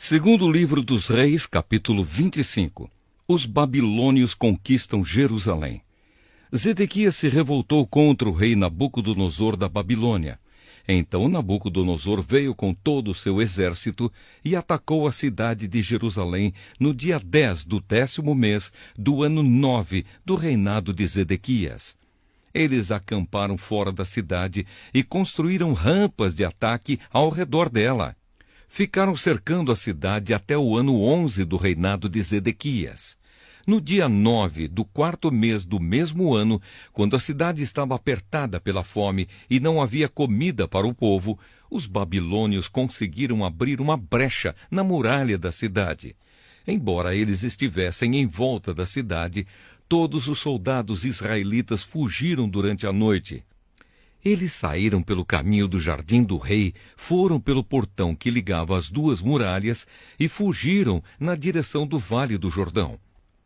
Segundo livro dos Reis, capítulo 25. Os babilônios conquistam Jerusalém. Zedequias se revoltou contra o rei Nabucodonosor da Babilônia. Então Nabucodonosor veio com todo o seu exército e atacou a cidade de Jerusalém no dia 10 do 10º mês do ano 9 do reinado de Zedequias. Eles acamparam fora da cidade e construíram rampas de ataque ao redor dela. Ficaram cercando a cidade até o ano 11 do reinado de Zedequias. No dia 9 do 4º mês do mesmo ano, quando a cidade estava apertada pela fome e não havia comida para o povo, os babilônios conseguiram abrir uma brecha na muralha da cidade. Embora eles estivessem em volta da cidade, todos os soldados israelitas fugiram durante a noite. Eles saíram pelo caminho do jardim do rei, foram pelo portão que ligava as duas muralhas e fugiram na direção do Vale do Jordão.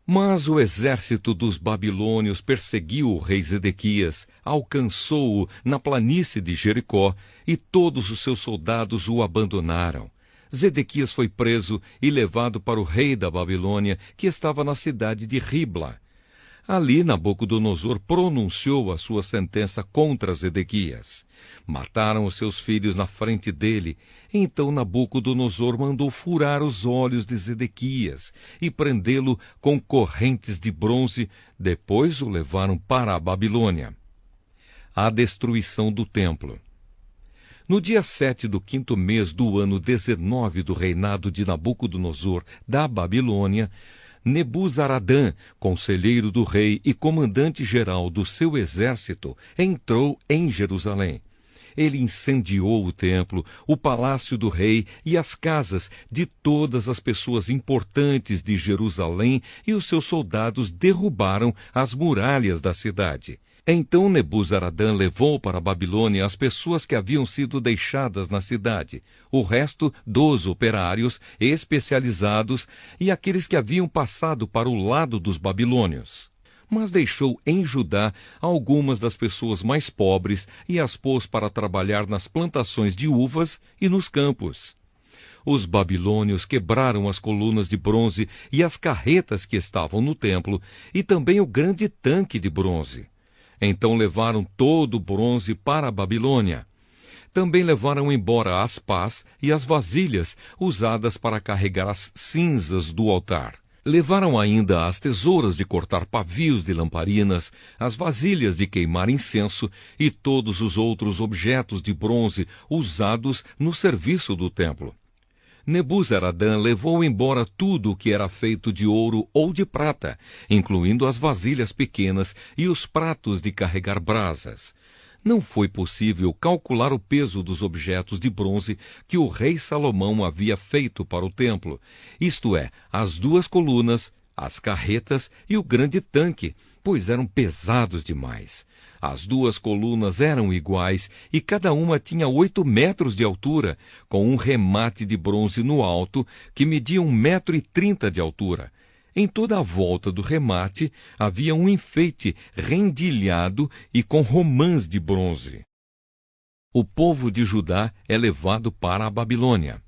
Mas o exército dos babilônios perseguiu o rei Zedequias, alcançou-o na planície de Jericó e todos os seus soldados o abandonaram. Zedequias foi preso e levado para o rei da Babilônia, que estava na cidade de Ribla. Ali Nabucodonosor pronunciou a sua sentença contra Zedequias. Mataram os seus filhos na frente dele. Então Nabucodonosor mandou furar os olhos de Zedequias e prendê-lo com correntes de bronze. Depois o levaram para a Babilônia. A destruição do templo. No dia 7 do 5º mês do ano 19 do reinado de Nabucodonosor da Babilônia, Nebuzaradã, conselheiro do rei e comandante-geral do seu exército, entrou em Jerusalém. Ele incendiou o templo, o palácio do rei e as casas de todas as pessoas importantes de Jerusalém, e os seus soldados derrubaram as muralhas da cidade. Então Nebuzaradã levou para a Babilônia as pessoas que haviam sido deixadas na cidade, o resto dos operários especializados e aqueles que haviam passado para o lado dos babilônios. Mas deixou em Judá algumas das pessoas mais pobres e as pôs para trabalhar nas plantações de uvas e nos campos. Os babilônios quebraram as colunas de bronze e as carretas que estavam no templo, e também o grande tanque de bronze. Então levaram todo o bronze para a Babilônia. Também levaram embora as pás e as vasilhas usadas para carregar as cinzas do altar. Levaram ainda as tesouras de cortar pavios de lamparinas, as vasilhas de queimar incenso e todos os outros objetos de bronze usados no serviço do templo. Nebuzaradã levou embora tudo o que era feito de ouro ou de prata, incluindo as vasilhas pequenas e os pratos de carregar brasas. Não foi possível calcular o peso dos objetos de bronze que o rei Salomão havia feito para o templo, isto é, as duas colunas, as carretas e o grande tanque, pois eram pesados demais. As duas colunas eram iguais e cada uma tinha 8 metros de altura, com um remate de bronze no alto que media 1,30 m de altura. Em toda a volta do remate havia um enfeite rendilhado e com romãs de bronze. O povo de Judá é levado para a Babilônia.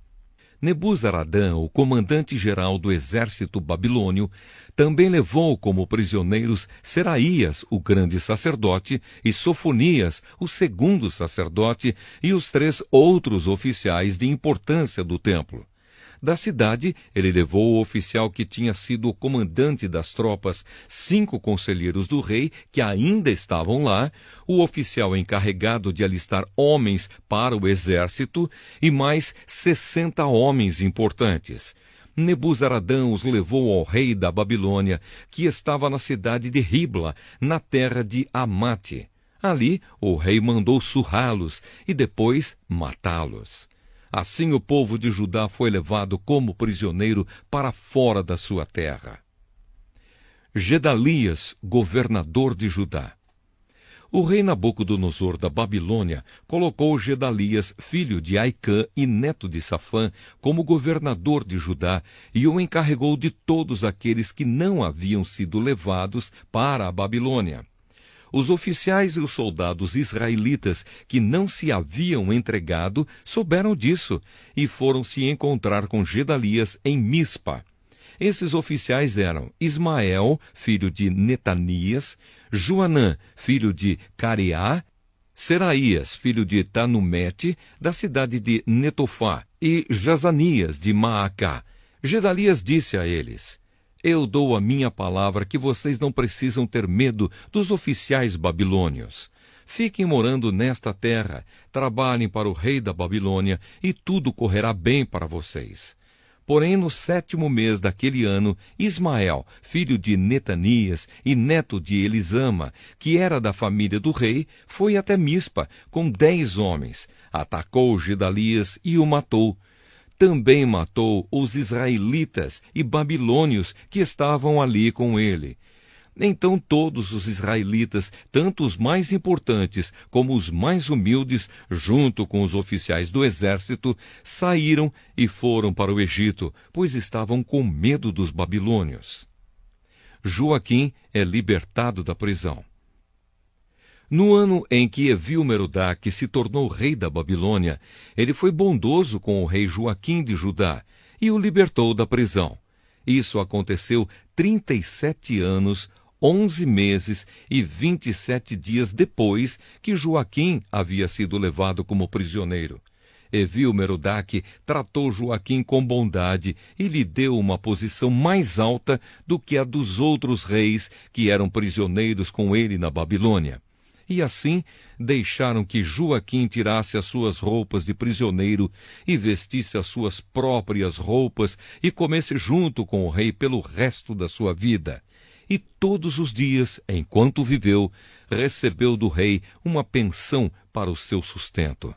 Nebuzaradã, o comandante-geral do exército babilônio, também levou como prisioneiros Seraías, o grande sacerdote, e Sofonias, o segundo sacerdote, e os 3 outros oficiais de importância do templo. Da cidade, ele levou o oficial que tinha sido o comandante das tropas, 5 conselheiros do rei que ainda estavam lá, o oficial encarregado de alistar homens para o exército e mais 60 homens importantes. Nebuzaradã os levou ao rei da Babilônia, que estava na cidade de Ribla, na terra de Amate. Ali, o rei mandou surrá-los e depois matá-los. Assim o povo de Judá foi levado como prisioneiro para fora da sua terra. Gedalias, governador de Judá. O rei Nabucodonosor da Babilônia colocou Gedalias, filho de Aicã e neto de Safã, como governador de Judá e o encarregou de todos aqueles que não haviam sido levados para a Babilônia. Os oficiais e os soldados israelitas que não se haviam entregado souberam disso e foram se encontrar com Gedalias em Mispa. Esses oficiais eram Ismael, filho de Netanias, Joanã, filho de Careá, Seraías, filho de Tanumete, da cidade de Netofá, e Jazanias, de Maacá. Gedalias disse a eles: Eu dou a minha palavra que vocês não precisam ter medo dos oficiais babilônios. Fiquem morando nesta terra, trabalhem para o rei da Babilônia, e tudo correrá bem para vocês. Porém, no 7º mês daquele ano, Ismael, filho de Netanias e neto de Elisama, que era da família do rei, foi até Mispa com 10 homens, atacou Gedalias e o matou. Também matou os israelitas e babilônios que estavam ali com ele. Então todos os israelitas, tanto os mais importantes como os mais humildes, junto com os oficiais do exército, saíram e foram para o Egito, pois estavam com medo dos babilônios. Joaquim é libertado da prisão. No ano em que Evil-Merodach se tornou rei da Babilônia, ele foi bondoso com o rei Joaquim de Judá e o libertou da prisão. Isso aconteceu 37 anos, 11 meses e 27 dias depois que Joaquim havia sido levado como prisioneiro. Evil-Merodach tratou Joaquim com bondade e lhe deu uma posição mais alta do que a dos outros reis que eram prisioneiros com ele na Babilônia. E assim deixaram que Joaquim tirasse as suas roupas de prisioneiro e vestisse as suas próprias roupas e comesse junto com o rei pelo resto da sua vida. E todos os dias, enquanto viveu, recebeu do rei uma pensão para o seu sustento.